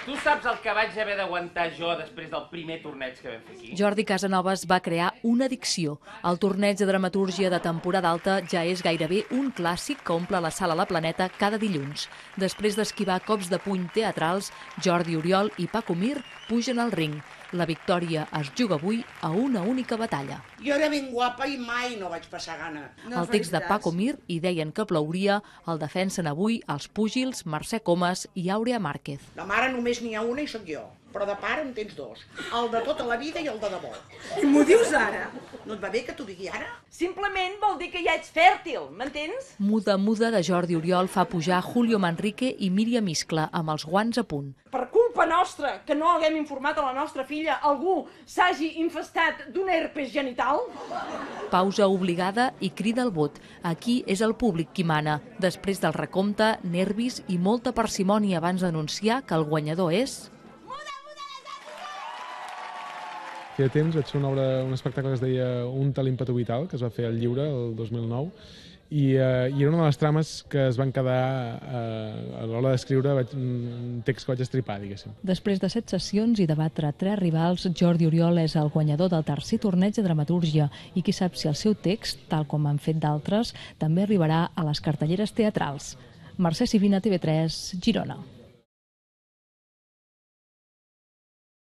Tu saps el que vaig haver d'aguantar jo després del primer torneig que vam fer aquí? Jordi Casanovas va crear una addicció. El torneig de dramatúrgia de temporada alta ja és gairebé un clàssic que omple la sala La Planeta cada dilluns. Després d'esquivar cops de puny teatrals, Jordi Oriol i Paco Mir pugen al ring. La victòria es juga avui a una única batalla. Jo era ben guapa i mai no vaig passar gana. Al text de Paco Mir hi deien que plouria, el defensen avui els púgils Mercè Comas i Àurea Márquez. De mare només n'hi ha una i sóc jo, però de pare en tens dos. El de tota la vida i el de debò. I m'ho dius ara? No et va bé que t'ho digui ara? Simplement vol dir que ja ets fèrtil, m'entens? Muda de Jordi Oriol fa pujar Julio Manrique i Míriam Iscla amb els guants a punt. Per culpa nostra, que no haguem informat a la nostra filla, algú s'hagi infestat d'un herpes genital? Pausa obligada i crida al vot. Aquí és el públic qui mana. Després del recompte, nervis i molta parsimònia abans d'anunciar que el guanyador és... Feia temps vaig fer un espectacle que es deia Un talímpeto vital, que es va fer al Lliure el 2009, i era una de les trames que es van quedar a l'hora d'escriure un text que vaig estripar, diguéssim. Després de 7 sessions i de batre 3 rivals, Jordi Oriol és el guanyador del tercer torneig de dramatúrgia i qui sap si el seu text, tal com han fet d'altres, també arribarà a les cartelleres teatrals. Mercè Sivina, TV3, Girona.